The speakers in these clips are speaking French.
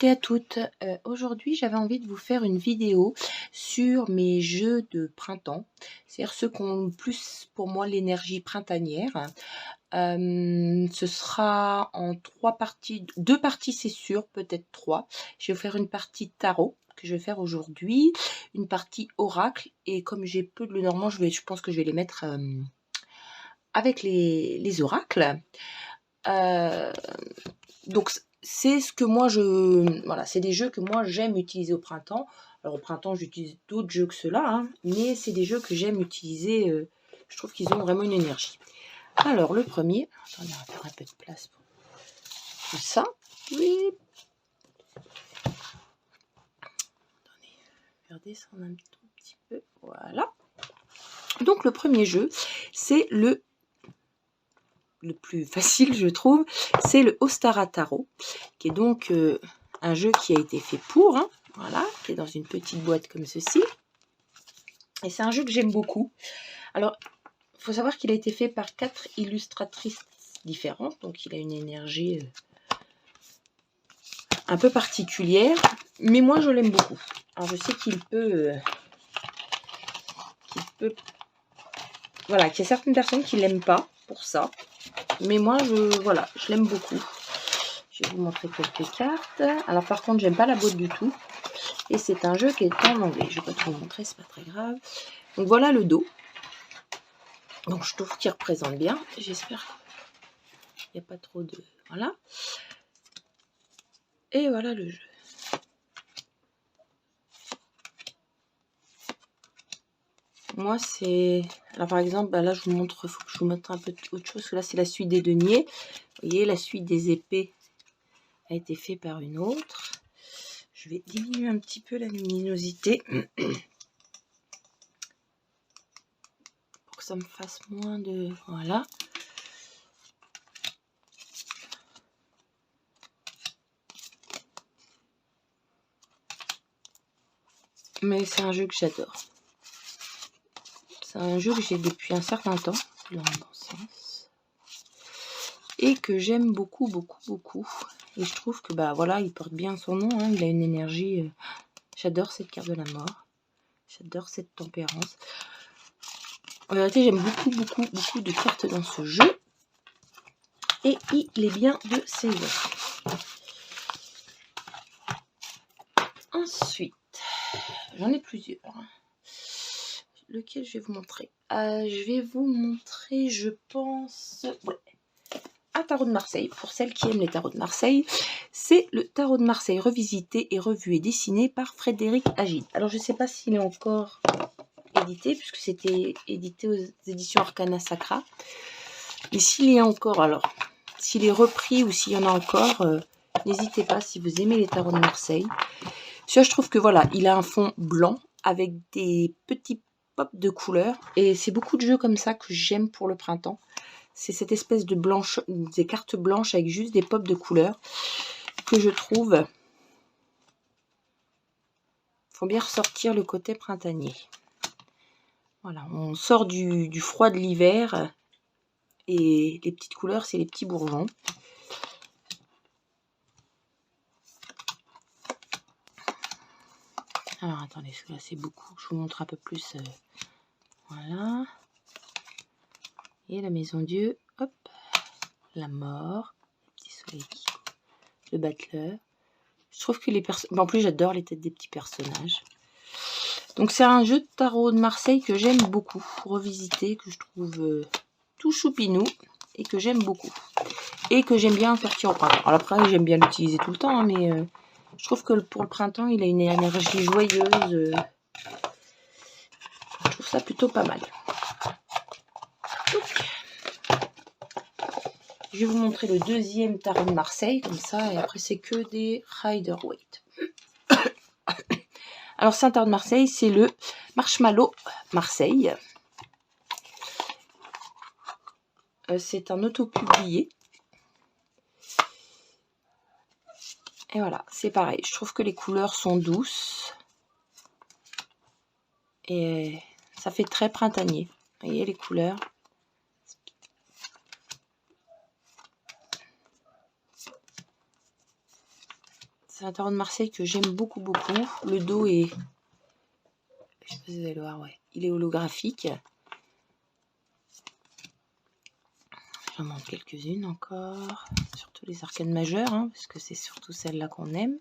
toutes et à toutes. Aujourd'hui, j'avais envie de vous faire une vidéo sur mes jeux de printemps, c'est-à-dire ceux qui ont plus pour moi l'énergie printanière. Ce sera en 3 parties, 2 parties c'est sûr, peut-être 3. Je vais vous faire une partie tarot que je vais faire aujourd'hui, une partie oracle, et comme j'ai peu de Lenormand, je pense que je vais les mettre avec les oracles. Donc c'est ce que moi voilà, c'est des jeux que moi j'aime utiliser au printemps. Alors au printemps j'utilise d'autres jeux que ceux-là, hein, mais c'est des jeux que j'aime utiliser. Je trouve qu'ils ont vraiment une énergie. Alors le premier, attendez, on va faire un peu de place pour tout ça. Oui. Attendez, je vais redescendre un tout petit peu. Voilà. Donc le premier jeu, c'est le plus facile, je trouve, c'est le Ostara Tarot, qui est donc un jeu qui a été fait pour, hein, voilà, qui est dans une petite boîte comme ceci. Et c'est un jeu que j'aime beaucoup. Alors, il faut savoir qu'il a été fait par 4 illustratrices différentes, donc il a une énergie un peu particulière, mais moi je l'aime beaucoup. Alors je sais qu'il peut voilà, qu'il y a certaines personnes qui l'aiment pas pour ça, mais moi voilà, je l'aime beaucoup. Je vais vous montrer quelques cartes. Alors par contre, j'aime pas la boîte du tout. Et c'est un jeu qui est en anglais. Je vais pas trop vous montrer, c'est pas très grave. Donc voilà le dos. Donc je trouve qu'il représente bien. J'espère qu'il n'y a pas trop de... Voilà. Et voilà le jeu. Moi c'est... Alors par exemple, là je vous montre, faut que je vous montre un peu autre chose. Parce que là c'est la suite des deniers. Vous voyez, la suite des épées a été faite par une autre. Je vais diminuer un petit peu la luminosité. Pour que ça me fasse moins de... Voilà. Mais c'est un jeu que j'adore. C'est un jeu que j'ai depuis un certain temps, dans le bon sens, et que j'aime beaucoup, beaucoup, beaucoup. Et je trouve que bah voilà, il porte bien son nom, hein, il a une énergie. J'adore cette carte de la mort. J'adore cette tempérance. En vérité, j'aime beaucoup, beaucoup, beaucoup de cartes dans ce jeu. Et il est bien de saison. Ensuite, j'en ai plusieurs. Lequel je vais vous montrer? Je vais vous montrer, je pense... Ouais. Un tarot de Marseille, pour celles qui aiment les tarots de Marseille, c'est le tarot de Marseille revisité et revu et dessiné par Frédéric Agide. Alors je ne sais pas s'il est encore édité, puisque c'était édité aux éditions Arcana Sacra. Mais s'il y a encore, alors, s'il est repris ou s'il y en a encore, n'hésitez pas si vous aimez les tarots de Marseille. Celui-là, je trouve que voilà, il a un fond blanc avec des petits pops de couleurs. Et c'est beaucoup de jeux comme ça que j'aime pour le printemps. C'est cette espèce de blanche, des cartes blanches avec juste des pops de couleurs que je trouve font bien ressortir le côté printanier. Voilà, on sort du froid de l'hiver et les petites couleurs, c'est les petits bourgeons. Alors attendez, parce que là c'est beaucoup. Je vous montre un peu plus. Voilà. Et la maison Dieu, hop, la mort, le petit soleil qui coule, le battleur. Je trouve que les personnes... En plus, j'adore les têtes des petits personnages. Donc, c'est un jeu de tarot de Marseille que j'aime beaucoup. Revisité, que je trouve tout choupinou. Et que j'aime beaucoup. Et que j'aime bien sortir au printemps. Alors après, j'aime bien l'utiliser tout le temps. Hein, mais je trouve que pour le printemps, il a une énergie joyeuse. Je trouve ça plutôt pas mal. Donc, je vais vous montrer le deuxième tarot de Marseille. Comme ça, et après, c'est que des Rider-Waite. Alors, Saint-Tarot de Marseille, c'est le Marshmallow Marseille. C'est un auto-publié. Et voilà, c'est pareil. Je trouve que les couleurs sont douces. Et ça fait très printanier. Vous voyez les couleurs? C'est un tarot de Marseille que j'aime beaucoup, beaucoup. Le dos est... Je sais pas si vous allez le voir, ouais. Il est holographique. J'en montre quelques-unes encore. Surtout les arcanes majeures, hein, parce que c'est surtout celle-là qu'on aime.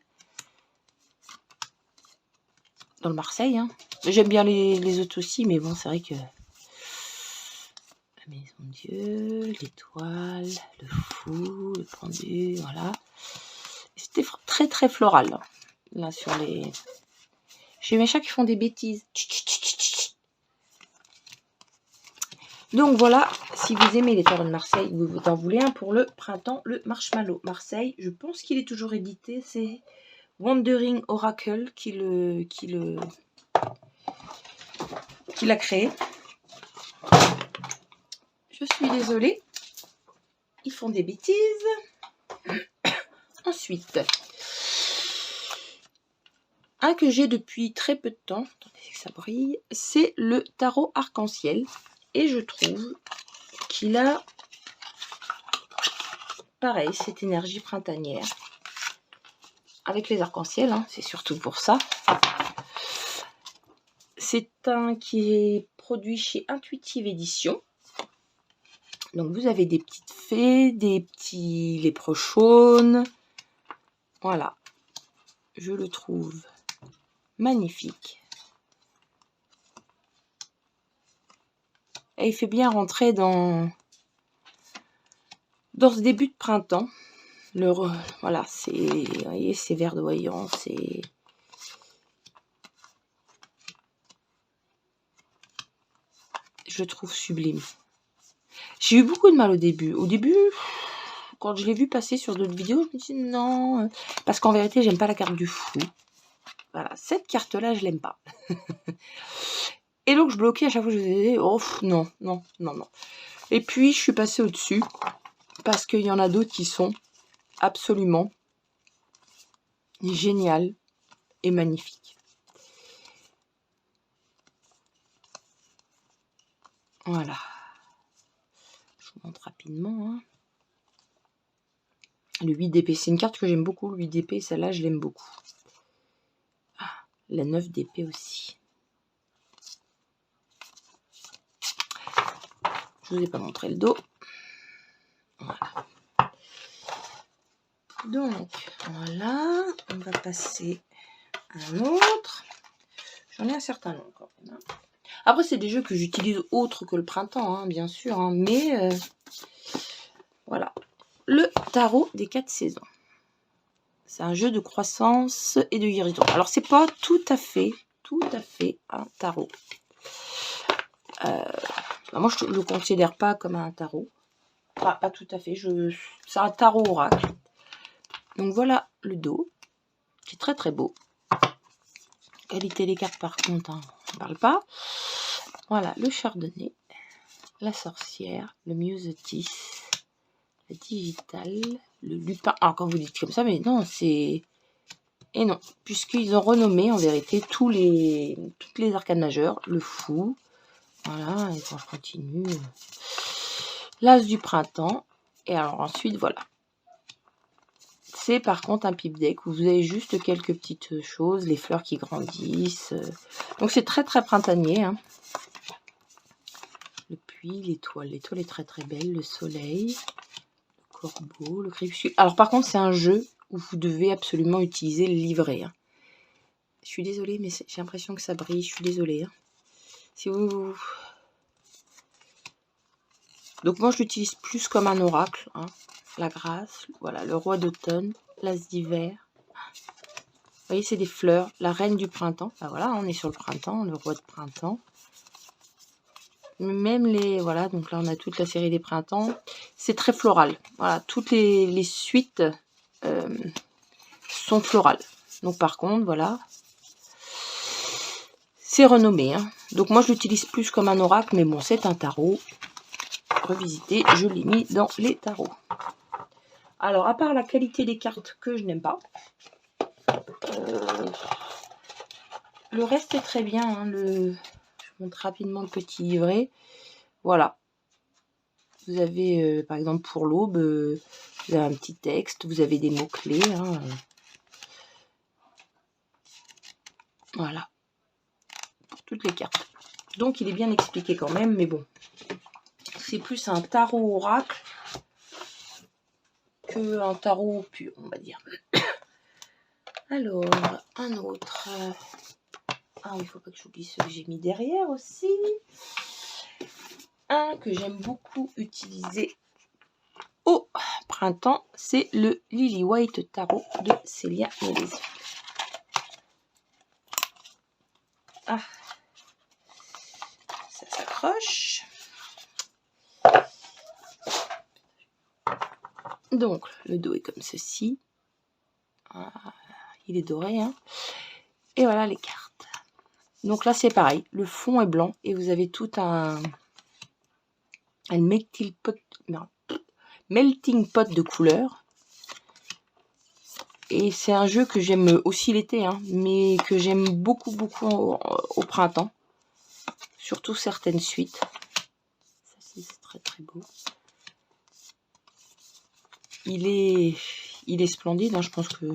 Dans le Marseille, hein. J'aime bien les autres aussi, mais bon, c'est vrai que... La maison de Dieu, l'étoile, le fou, le pendu, voilà. C'était très très floral, hein, là, sur les... J'ai mes chats qui font des bêtises. Donc voilà, si vous aimez les tarots de Marseille, vous en voulez un pour le printemps, le Marshmallow Marseille. Je pense qu'il est toujours édité, c'est Wandering Oracle qui l'a créé. Je suis désolée, ils font des bêtises. Ensuite, un que j'ai depuis très peu de temps, attendez que ça brille, c'est le tarot arc-en-ciel. Et je trouve qu'il a, pareil, cette énergie printanière. Avec les arcs-en-ciel, hein, c'est surtout pour ça. C'est un qui est produit chez Intuitive Édition. Donc vous avez des petites fées, des petits léprechaunes. Voilà. Je le trouve magnifique. Et il fait bien rentrer dans ce début de printemps. Voilà, c'est, vous voyez, c'est verdoyant, c'est... Je le trouve sublime. J'ai eu beaucoup de mal au début. Au début, quand je l'ai vu passer sur d'autres vidéos, je me dis non. Parce qu'en vérité, j'aime pas la carte du fou. Voilà, cette carte-là, je l'aime pas. Et donc, je bloquais à chaque fois que je disais, oh non, non, non, non. Et puis, je suis passée au-dessus. Parce qu'il y en a d'autres qui sont absolument géniales et magnifiques. Voilà. Je vous montre rapidement. Hein. Le 8 d'épée, c'est une carte que j'aime beaucoup. Le 8 d'épée, celle-là, je l'aime beaucoup. Ah, la 9 d'épée aussi. Je vous ai pas montré le dos. Voilà. Donc, voilà. On va passer à un autre. J'en ai un certain nombre quand même. Hein. Après, c'est des jeux que j'utilise autre que le printemps, hein, bien sûr. Hein, mais, voilà. Le tarot des 4 saisons. C'est un jeu de croissance et de guérison. Alors, c'est pas tout à fait un tarot. Moi, je ne le considère pas comme un tarot. Enfin, pas tout à fait. C'est un tarot oracle. Donc, voilà le dos, qui est très très beau. Qualité des cartes, par contre, hein, on ne parle pas. Voilà, le chardonnay, la sorcière, le myosotis, le digital, le lupin. Alors, quand vous dites comme ça, mais non, c'est... Et non, puisqu'ils ont renommé, en vérité, toutes les arcanes majeures. Le fou, voilà, et quand je continue... L'as du printemps. Et alors, ensuite, voilà. C'est par contre un pipe deck où vous avez juste quelques petites choses, les fleurs qui grandissent. Donc c'est très très printanier. Hein. Le puits, l'étoile. L'étoile est très très belle. Le soleil, le corbeau, le crépuscule. Alors par contre c'est un jeu où vous devez absolument utiliser le livret. Hein. Je suis désolée mais j'ai l'impression que ça brille. Je suis désolée. Hein. Si vous... Donc moi je l'utilise plus comme un oracle. Hein. La grâce, voilà, le roi d'automne, l'as d'hiver. Vous voyez, c'est des fleurs, la reine du printemps. Ben voilà, on est sur le printemps, le roi de printemps. Même les, voilà, donc là on a toute la série des printemps. C'est très floral. Voilà, toutes les suites sont florales. Donc par contre, voilà, c'est renommé. Hein. Donc moi je l'utilise plus comme un oracle, mais bon, c'est un tarot. Revisité, je l'ai mis dans les tarots. Alors, à part la qualité des cartes que je n'aime pas, le reste est très bien. Hein, je vous montre rapidement le petit livret. Voilà. Vous avez, par exemple, pour l'aube, vous avez un petit texte, vous avez des mots-clés. Hein, Voilà. Pour toutes les cartes. Donc, il est bien expliqué quand même, mais bon. C'est plus un tarot oracle qu'un tarot pur, on va dire. Alors, un autre. Ah, il ne faut pas que j'oublie ceux que j'ai mis derrière aussi. Un que j'aime beaucoup utiliser au printemps, c'est le Lily White Tarot de Célia Melezi. Ah, ça s'accroche. Donc, le dos est comme ceci. Ah, il est doré, hein. Et voilà les cartes. Donc là, c'est pareil. Le fond est blanc et vous avez tout un melting pot de couleurs. Et c'est un jeu que j'aime aussi l'été, hein, mais que j'aime beaucoup au printemps. Surtout certaines suites. Ça, c'est très très beau. Il est splendide, hein, je pense que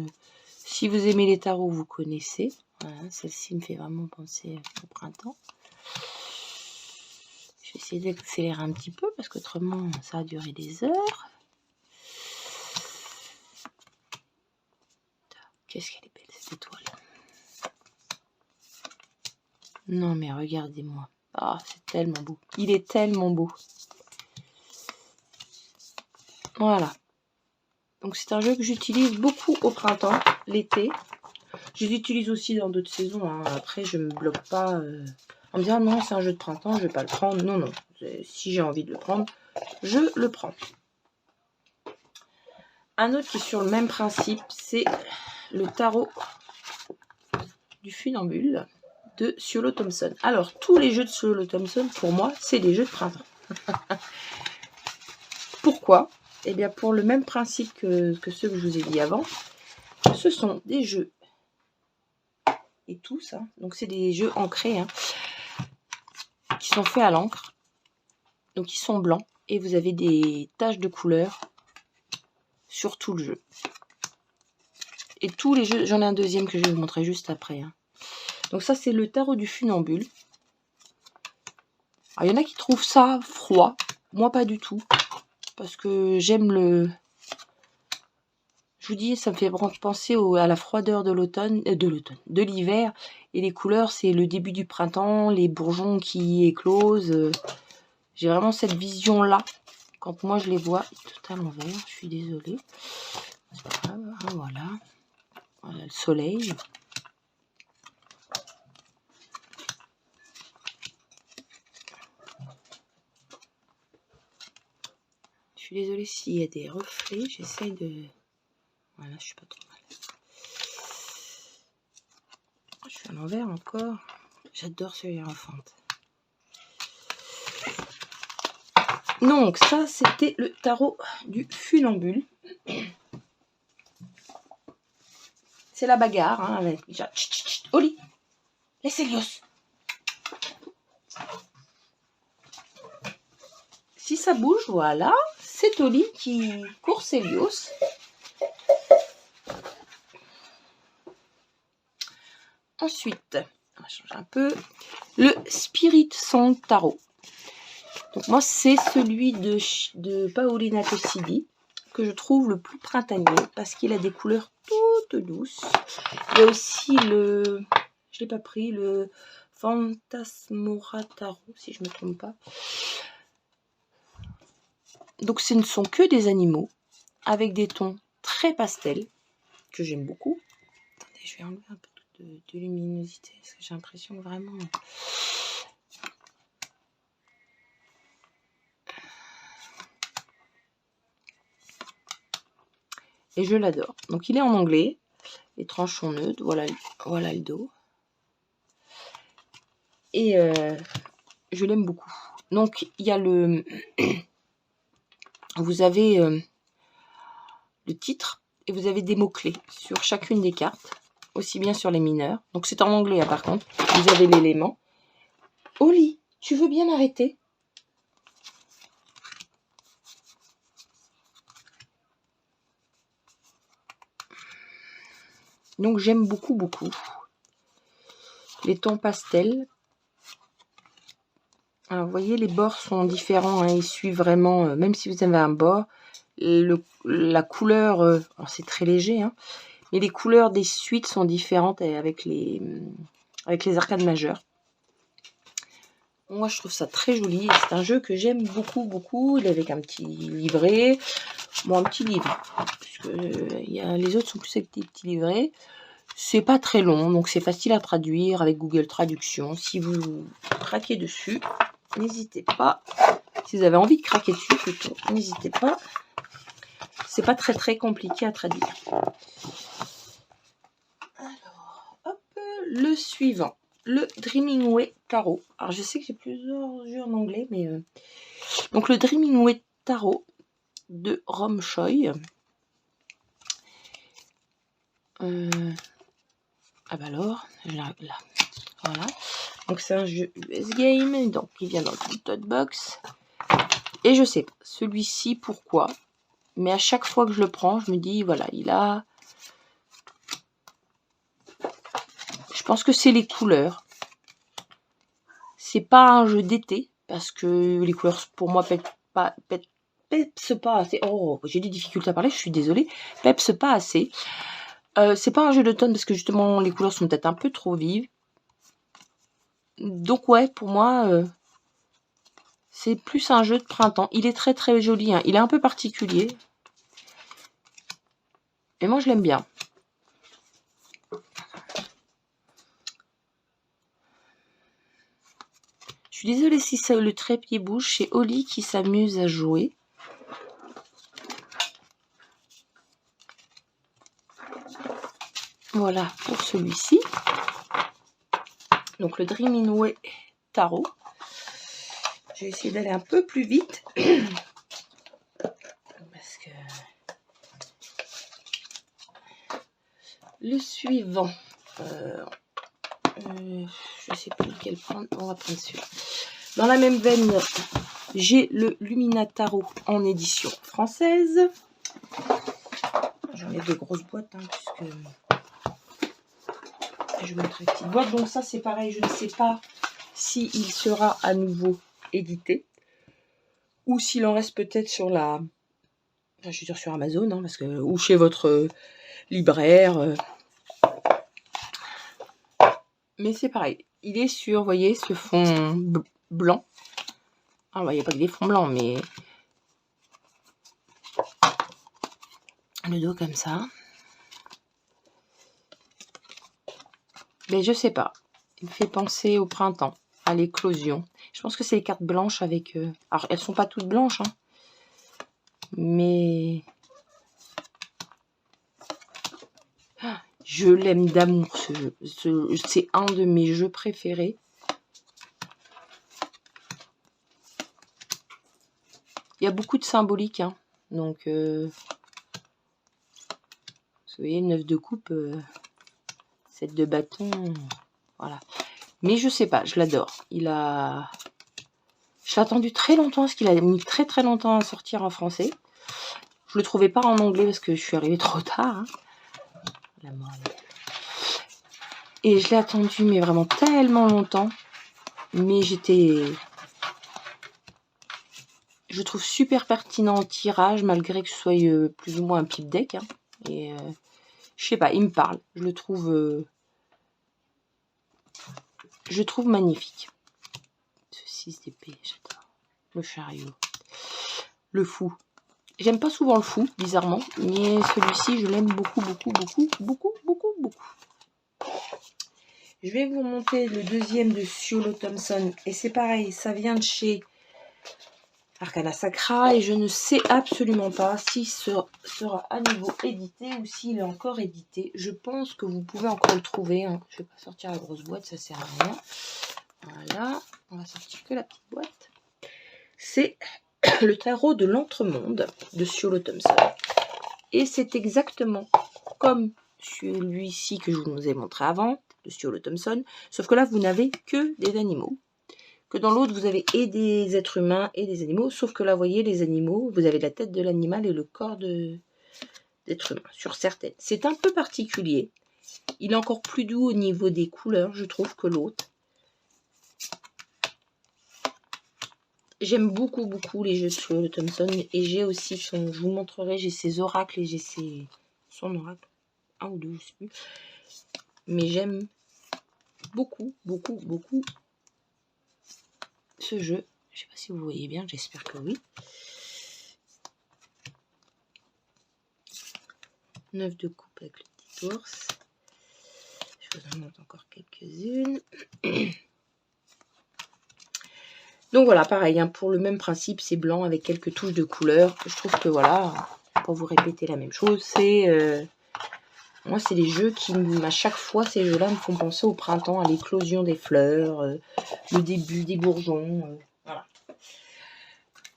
si vous aimez les tarots, vous connaissez. Voilà, celle-ci me fait vraiment penser au printemps. Je vais essayer d'accélérer un petit peu parce qu'autrement ça va durer des heures. Qu'est-ce qu'elle est belle cette étoile. Non mais regardez-moi. Ah, c'est tellement beau. Il est tellement beau. Voilà. Donc c'est un jeu que j'utilise beaucoup au printemps, l'été. Je l'utilise aussi dans d'autres saisons. Hein. Après, je ne me bloque pas en me disant non, c'est un jeu de printemps, je ne vais pas le prendre. Non, non. Si j'ai envie de le prendre, je le prends. Un autre qui est sur le même principe, c'est le tarot du funambule de Ciolo Thompson. Alors, tous les jeux de Ciolo Thompson, pour moi, c'est des jeux de printemps. Pourquoi? Eh bien, pour le même principe que ceux que je vous ai dit avant, ce sont des jeux et tous, hein, donc c'est des jeux ancrés, hein, qui sont faits à l'encre, donc ils sont blancs, et vous avez des taches de couleur sur tout le jeu. Et tous les jeux, j'en ai un deuxième que je vais vous montrer juste après. Hein. Donc ça, c'est le tarot du funambule. Alors, il y en a qui trouvent ça froid, moi pas du tout, parce que j'aime le... Je vous dis, ça me fait penser à la froideur de l'automne, de l'hiver. Et les couleurs, c'est le début du printemps, les bourgeons qui éclosent. J'ai vraiment cette vision-là. Quand moi je les vois, totalement vert, je suis désolée. Voilà. Voilà le soleil. Je suis désolée s'il y a des reflets. J'essaye de... Voilà, je suis pas trop mal. Je suis à l'envers encore. J'adore ce hiérophante. Donc ça, c'était le tarot du funambule. C'est la bagarre, hein, avec... Oli, laisse Elios. Si ça bouge, voilà, c'est Oli qui course Elios. Ensuite, on va changer un peu, le Spirit Song Tarot. Donc moi, c'est celui de Paolina Tossidi que je trouve le plus printanier parce qu'il a des couleurs toutes douces. Il y a aussi le, je l'ai pas pris, le Phantasmora Tarot, si je ne me trompe pas. Donc ce ne sont que des animaux avec des tons très pastels que j'aime beaucoup. Attendez, je vais enlever un peu de luminosité parce que j'ai l'impression que vraiment... Et je l'adore. Donc il est en anglais. Les tranches sont neutres. Voilà le dos. Et je l'aime beaucoup. Donc il y a le... Vous avez le titre et vous avez des mots-clés sur chacune des cartes. Aussi bien sur les mineurs. Donc c'est en anglais hein, par contre. Vous avez l'élément. Oli, tu veux bien arrêter? Donc j'aime beaucoup. les tons pastels. Alors, vous voyez, les bords sont différents, hein, ils suivent vraiment, même si vous avez un bord, la couleur, c'est très léger, hein, mais les couleurs des suites sont différentes avec les arcades majeures. Moi, je trouve ça très joli. C'est un jeu que j'aime beaucoup, beaucoup. Il est avec un petit livret. Bon, un petit livre. Puisque les autres sont plus avec des petits livrets. C'est pas très long, donc c'est facile à traduire avec Google Traduction. Si vous craquez dessus, n'hésitez pas. Si vous avez envie de craquer dessus, plutôt, n'hésitez pas. C'est pas très très compliqué à traduire. Alors, hop, le suivant. Le Dreaming-Way Tarot. Alors, je sais que j'ai plusieurs jeux en anglais, mais... Donc, le Dreaming-Way Tarot de Rom Choi. Ah bah alors, là. Voilà. Donc, c'est un jeu US Game. Donc, il vient dans le tote box. Et je sais pas, celui-ci, pourquoi. Mais à chaque fois que je le prends, je me dis, voilà, il a... Je pense que c'est les couleurs. C'est pas un jeu d'été, parce que les couleurs, pour moi, pepsent pas assez. Oh, j'ai des difficultés à parler, je suis désolée. Pepsent pas assez. C'est pas un jeu d'automne, parce que justement, les couleurs sont peut-être un peu trop vives. Donc ouais, pour moi, c'est plus un jeu de printemps. Il est très très joli, hein. Il est un peu particulier. Et moi, je l'aime bien. Je suis désolée si le trépied bouge. C'est Oli qui s'amuse à jouer. Voilà pour celui-ci. Donc le Dreaming Way Tarot. Je vais essayer d'aller un peu plus vite. Parce que... Le suivant. Je sais plus lequel prendre. On va prendre celui-là. Dans la même veine, j'ai le Lumina Tarot en édition française. J'en ai de grosses boîtes, hein, puisque... Je vais montrer une petite boîte. Donc ça, c'est pareil. Je ne sais pas s'il sera à nouveau édité. Ou s'il en reste peut-être sur la... Enfin, je suis sûre sur Amazon, hein, parce que... ou chez votre libraire. Mais c'est pareil. Il est sur, vous voyez, ce fond blanc. Ah, il n'y a pas que des fonds blancs, mais... Le dos comme ça. Mais je sais pas. Il me fait penser au printemps, à l'éclosion. Je pense que c'est les cartes blanches avec... Alors, elles sont pas toutes blanches, hein. Mais... Je l'aime d'amour, ce jeu. C'est un de mes jeux préférés. Il y a beaucoup de symbolique, hein. Donc, vous voyez, 9 de coupe, 7 de bâton, voilà. Mais je sais pas, je l'adore. Il a... Je l'ai attendu très longtemps, parce qu'il a mis très très longtemps à sortir en français. Je le trouvais pas en anglais, parce que je suis arrivée trop tard, hein. La mort. Et je l'ai attendu, mais vraiment tellement longtemps. Mais j'étais... Je le trouve super pertinent en tirage, malgré que ce soit plus ou moins un pipe deck, hein. Et je sais pas, il me parle. Je le trouve magnifique. Ce 6 d'épée, j'adore. Le chariot. Le fou. J'aime pas souvent le fou, bizarrement. Mais celui-ci, je l'aime beaucoup, beaucoup, beaucoup, beaucoup, beaucoup, beaucoup. Je vais vous montrer le deuxième de Ciolo Thompson. Et c'est pareil, ça vient de chez Arcana Sacra. Et je ne sais absolument pas s'il sera à nouveau édité ou s'il est encore édité. Je pense que vous pouvez encore le trouver, hein. Je ne vais pas sortir la grosse boîte, ça sert à rien. Voilà, on va sortir que la petite boîte. C'est le tarot de l'entremonde de Ciolo Thompson. Et c'est exactement comme celui-ci que je vous ai montré avant, de Ciolo Thompson, sauf que là, vous n'avez que des animaux. Que dans l'autre, vous avez et des êtres humains et des animaux, sauf que là, vous voyez, les animaux, vous avez la tête de l'animal et le corps d'être humain, sur certaines. C'est un peu particulier. Il est encore plus doux au niveau des couleurs, je trouve, que l'autre. J'aime beaucoup, beaucoup les jeux de cheveux de Thompson. Et j'ai aussi son, je vous montrerai, j'ai ses oracles et j'ai son oracle. Un ou deux, je sais plus. Mais j'aime beaucoup, beaucoup, beaucoup ce jeu. Je sais pas si vous voyez bien, j'espère que oui. 9 de coupe avec le petit ours. Je vous en montre encore quelques-unes. Donc voilà, pareil, hein, pour le même principe, c'est blanc avec quelques touches de couleur. Je trouve que voilà, pour vous répéter la même chose, c'est... moi, c'est les jeux qui, à chaque fois, ces jeux-là me font penser au printemps, à l'éclosion des fleurs, le début des bourgeons. Voilà.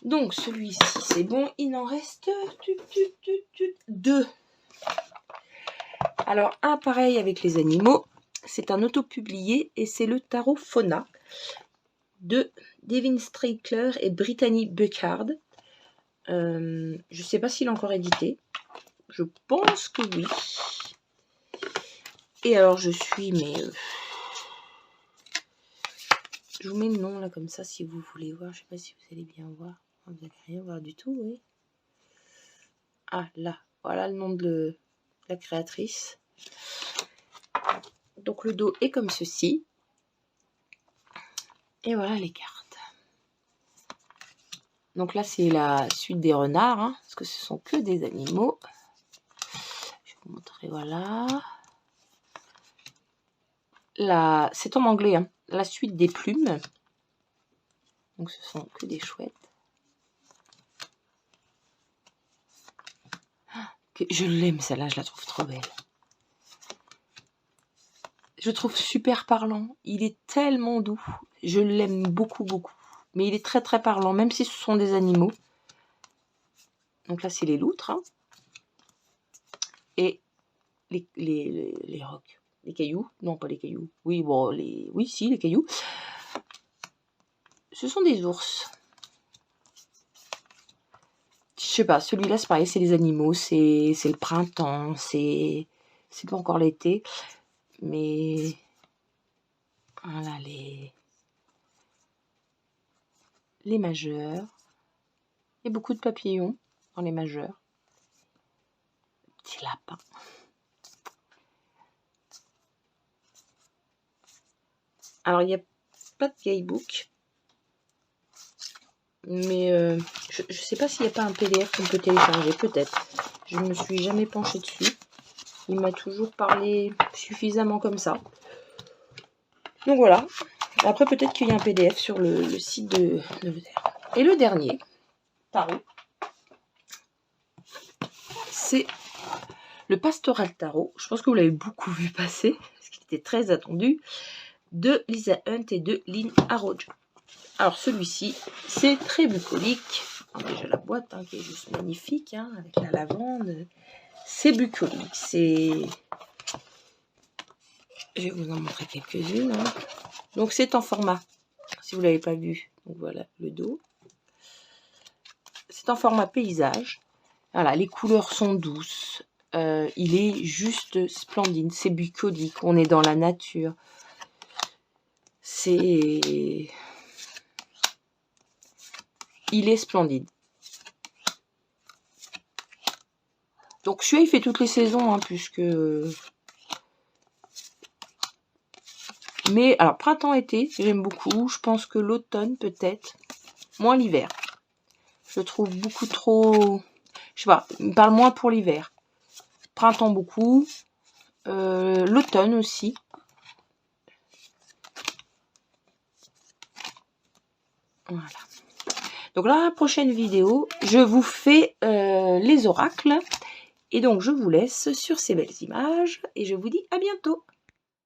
Donc, celui-ci, c'est bon. Il en reste 2. Alors, un pareil avec les animaux. C'est un auto-publié et c'est le tarot Fauna de Devin Strickler et Brittany Buckard. Je ne sais pas s'il est encore édité. Je pense que oui. Et alors, je suis, mais... je vous mets le nom là comme ça si vous voulez voir. Je ne sais pas si vous allez bien voir. Vous n'allez rien voir du tout, oui. Ah, là. Voilà le nom de la créatrice. Donc, le dos est comme ceci. Et voilà les cartes. Donc là, c'est la suite des renards, hein, parce que ce sont que des animaux. Je vais vous montrer, voilà. C'est en anglais, hein, la suite des plumes. Donc ce sont que des chouettes. Je l'aime celle-là, je la trouve trop belle. Je trouve super parlant. Il est tellement doux. Je l'aime beaucoup, beaucoup. Mais il est très, très parlant, même si ce sont des animaux. Donc là, c'est les loutres. Hein. Et les rocs. Les cailloux. Non, pas les cailloux. Oui, bon, oui, si, les cailloux. Ce sont des ours. Je sais pas, celui-là, c'est pareil, c'est les animaux. C'est le printemps. C'est pas encore l'été. Mais voilà les majeurs. Il y a beaucoup de papillons dans les majeurs. Petit lapin. Alors, il n'y a pas de guidebook. Mais je ne sais pas s'il n'y a pas un PDF qu'on peut télécharger. Peut-être. Je ne me suis jamais penchée dessus. Il m'a toujours parlé suffisamment comme ça. Donc voilà. Après, peut-être qu'il y a un PDF sur le site de Lothaire. Et le dernier tarot, c'est le Pastoral Tarot. Je pense que vous l'avez beaucoup vu passer, parce qu'il était très attendu, de Lisa Hunt et de Lynn Harrods. Alors celui-ci, c'est très bucolique. Alors, déjà la boîte hein, qui est juste magnifique, hein, avec la lavande. C'est bucolique, c'est... Je vais vous en montrer quelques-unes. Hein. Donc c'est en format, si vous ne l'avez pas vu. Donc voilà le dos. C'est en format paysage. Voilà, les couleurs sont douces. Il est juste splendide. C'est bucolique. On est dans la nature. Il est splendide. Donc celui-là, il fait toutes les saisons, hein, puisque... Mais, alors, printemps-été, j'aime beaucoup. Je pense que l'automne, peut-être. Moins l'hiver. Je le trouve beaucoup trop... Je sais pas, il me parle moins pour l'hiver. Printemps, beaucoup. L'automne aussi. Voilà. Donc, dans la prochaine vidéo, je vous fais les oracles. Et donc, je vous laisse sur ces belles images. Et je vous dis à bientôt.